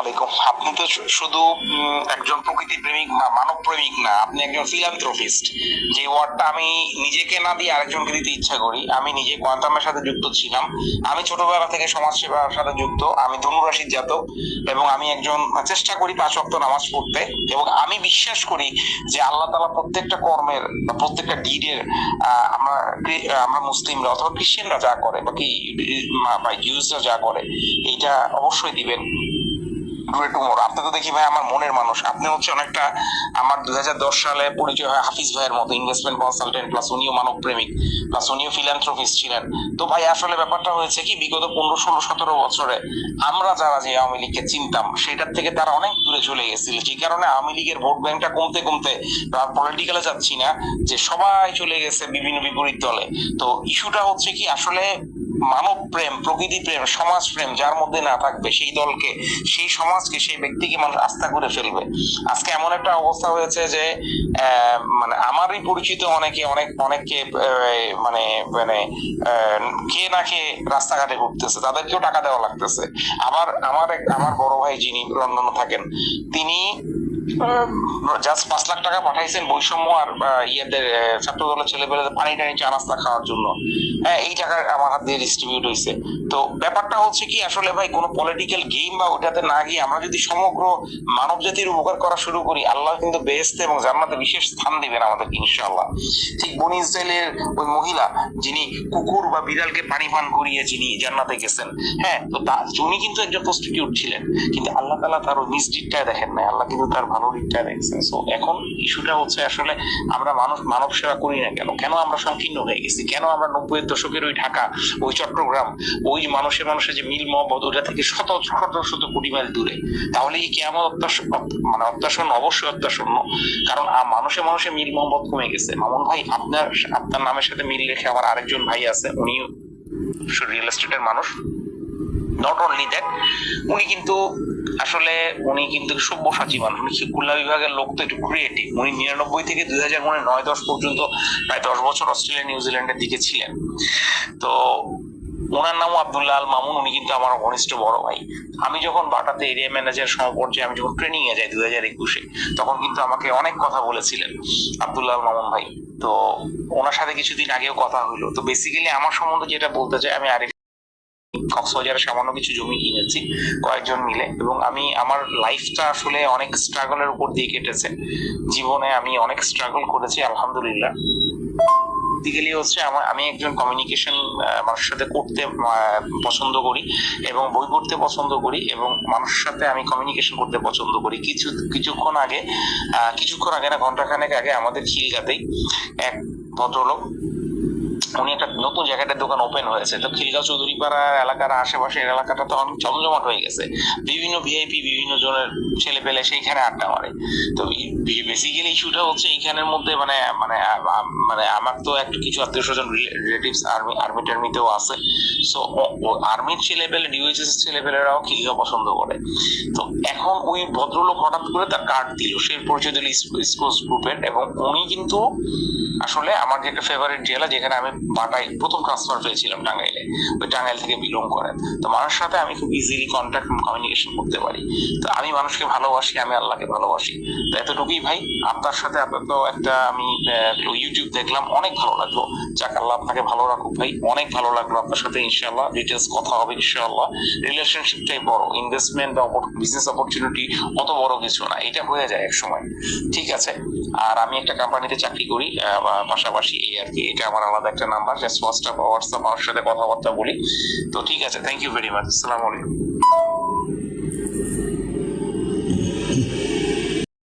আলাইকুম। আপনি তো শুধু একজন প্রকৃতি প্রেমিক বা মানব প্রেমিক না, আপনি একজন ফিলান্থ্রপিস্ট। যে ওয়ার্ডটা আমি নিজেকে না দিয়ে আরেকজনকে দিতে ইচ্ছা করি। আমি নিজে কোয়ান্টামের সাথে যুক্ত ছিলাম, আমি ছোটবেলা থেকে সমাজ সেবার সাথে যুক্ত, আমি ধনুরাশির জাতক এবং আমি একজন চেষ্টা করি 5 ওয়াক্ত নামাজ পড়তে এবং আমি বিশ্বাস করি যে আল্লাহ তাআলা প্রত্যেকটা কর্মের বা প্রত্যেকটা ডিডের আমরা মুসলিমরা অথবা খ্রিস্টানরা যা করে বা কি বা ইউজরা যা করে এইটা অবশ্যই দিবেন। আপনি তো দেখি ভাই আমার মনের মানুষ, আপনি হচ্ছে অনেকটা আমার 2010 সালে পরিচয় হয় হাফিজ ভাইয়ের মতো, ইনভেস্টমেন্ট কনসালটেন্ট প্লাস উনিও মানব প্রেমিক প্লাস উনিও ফিলান্থ্রপিস্ট ছিলেন। তো ভাই আসলে ব্যাপারটা হয়েছে কি, বিগত 15, 16, 17 বছরে আমরা যারা যে আওয়ামী লীগকে চিনতাম সেটার থেকে তারা অনেক দূরে চলে গেছিল, যে কারণে আওয়ামী লীগের ভোট ব্যাংকটা কমতে কমতে, পলিটিক্যালে যাচ্ছি না, যে সবাই চলে গেছে বিভিন্ন বিপরীত দলে। তো ইস্যুটা হচ্ছে কি, আসলে মানব প্রেম, প্রকৃতি প্রেম, সমাজ প্রেম যার মধ্যে না থাকবে সেই দলকে, সেই সমাজকে, সেই ব্যক্তিকে মানুষ আস্থা করে ফেলবে। আজকে এমন একটা অবস্থা হয়েছে যে মানে আমারই পরিচিত অনেককে মানে মানে খেয়ে না খেয়ে রাস্তাঘাটে ঘুরতেছে, তাদেরকেও টাকা দেওয়া লাগতেছে। আবার আমার বড় ভাই যিনি লন্ডনে থাকেন, তিনি জাস্ট 5 লাখ টাকা পাঠাইছেন বৈষম্য আর ইয়েদের ছাত্র দলের ছেলেপেলেদের পানি টানি চা নাস্তা খাওয়ার জন্য। হ্যাঁ, এই টাকা আমার হাত দিয়ে ডিস্ট্রিবিউট হয়েছে। তো ব্যাপারটা হচ্ছে কি, আসলে ভাই কোনো পলিটিক্যাল গেম বা ওটাতে না গিয়ে আমরা যদি সমগ্র মানব জাতির উপকার করা শুরু করি, আল্লাহ কিন্তু বেহেশতে এবং জান্নাতে বিশেষ স্থান দিবেন আমাদের ইনশাআল্লাহ। ঠিক বনি ইসরাইলের ওই মহিলা যিনি কুকুর বা বিড়ালকে পানি পান করিয়ে যিনি জান্নাতে গেছেন, হ্যাঁ, তো উনি কিন্তু একজন প্রস্টিটিউট ছিলেন, কিন্তু আল্লাহ তাআলা তার ওই মিসডিডটা দেখেন নাই, আল্লাহ কিন্তু তার ভালো দিকটা দেখছেন। সো এখন ইস্যুটা হচ্ছে আসলে আমরা মানব সেবা করি না কেন, কেন আমরা সংকীর্ণ হয়ে গেছি, কেন আমরা 90-এর দশকের ওই ঢাকা, ওই চট্টগ্রাম, ওই মানুষের যে মিল মহব্বত, ওটা থেকে শত শত কোটি মাইল দূরে। তাহলে কি কিয়ামত অত্যাসন্ন? অবশ্যই অত্যাসন্ন, কারণ মানুষে মিল মহব্বত কমে গেছে। মামুন ভাই, আপনার নামের সাথে মিল রেখে আমার আরেকজন ভাই আছে, উনি রিয়েল এস্টেটের মানুষ। নট অনলি দ্যাট, উনি কিন্তু সব্যসাচী মানুষ। উনি খুলনা বিভাগের লোক, তো একটু ক্রিয়েটিভ। উনি 99 থেকে 2009-10 পর্যন্ত প্রায় 10 বছর অস্ট্রেলিয়া নিউজিল্যান্ডের দিকে ছিলেন। তো ওনার নামও আব্দুল্লাহ আল মামুন, উনি কিন্তু আমার ঘনিষ্ঠ বড় ভাই। আমি যখন বাটাতে এরিয়া ম্যানেজার সমপর্যায়ে আমি যখন ট্রেনিং এ যাই 2021-এ, তখন কিন্তু আমাকে অনেক কথা বলেছিলেন আব্দুল্লাহ আল মামুন ভাই। তো ওনার সাথে কিছুদিন আগেও কথা হইলো। তো বেসিক্যালি আমার সম্বন্ধে যেটা বলতে চাই, আমি কক্সবাজারে সামান্য কিছু জমি কিনেছি কয়েকজন মিলে, এবং আমার লাইফটা আসলে অনেক স্ট্রাগলের উপর দিয়ে কেটেছে। জীবনে আমি অনেক স্ট্রাগল করেছি, আলহামদুলিল্লাহ। বেসিক্যালি হচ্ছে আমি একজন কমিউনিকেশন মানুষের সাথে করতে পছন্দ করি এবং বই পড়তে পছন্দ করি এবং মানুষের সাথে আমি কমিউনিকেশন করতে পছন্দ করি। কিছুক্ষণ আগে না, ঘন্টাখানেক আগে আমাদের খিলগাতেই এক ভদ্রলোক, উনি একটা নতুন জ্যাকেটের দোকান ওপেন হয়েছে। তো খিলগাঁও চৌধুরীপাড়া এলাকার আশেপাশের এলাকাটা তো অনেক জমজমাট হয়ে গেছে, বিভিন্ন ভিআইপি, বিভিন্ন জনের ছেলে পেলে সেইখানে আড্ডা মারে। তো বেসিক্যালি ইস্যুটা হচ্ছে এইখানের মধ্যে মানে মানে মানে আমার তো একটু কিছু আত্মীয় স্বজন রিলেটিভস আর্মি টার্মিতেও আছে। সো আর্মির ছেলে পেলে, ডিওএইচএস ছেলে পেলেরাও খিলগাঁও পছন্দ করে। তো এখন ওই ভদ্রলোক হঠাৎ করে তার কার্ড দিল, সে পরিচয় দিল ইসকোস গ্রুপের, এবং উনি কিন্তু আসলে আমার যে একটা ফেভারিট জেলা, যেখানে আমি বাটায় প্রথম ট্রান্সফার পেয়েছিলাম টাঙ্গাইলে, ওই টাঙ্গাইল থেকে বিলং করেন। তো মানুষের সাথে আমি খুব ইজিলি কন্ট্যাক্ট কমিউনিকেশন করতে পারি। তো আমি মানুষকে ভালোবাসি, আমি আল্লাহকে ভালোবাসি। তো এতটুকুই ভাই। আপনার সাথে আপাতত একটা আমি ইউটিউব দেখলাম, অনেক ভালো লাগলো। যাক, আল্লাহ আপনাকে ভালো রাখুক ভাই, অনেক ভালো লাগলো আপনার সাথে। ইনশাআল্লাহ ডিটেলস কথা হবে ইনশাআল্লাহ। রিলেশনশিপটাই বড়, ইনভেস্টমেন্ট বা বিজনেস অপরচুনিটি অত বড় কিছু না, এটা হয়ে যায় এক সময়। ঠিক আছে। আর আমি একটা কোম্পানিতে চাকরি করি পাশাপাশি, এই আর কি। এটা আমার আলাদা একটা নাম্বার, জাস্ট হোয়াটসঅ্যাপ আমার সাথে কথাবার্তা বলি। তো ঠিক আছে, থ্যাংক ইউ ভেরি মাচ। আসসালামু আলাইকুম।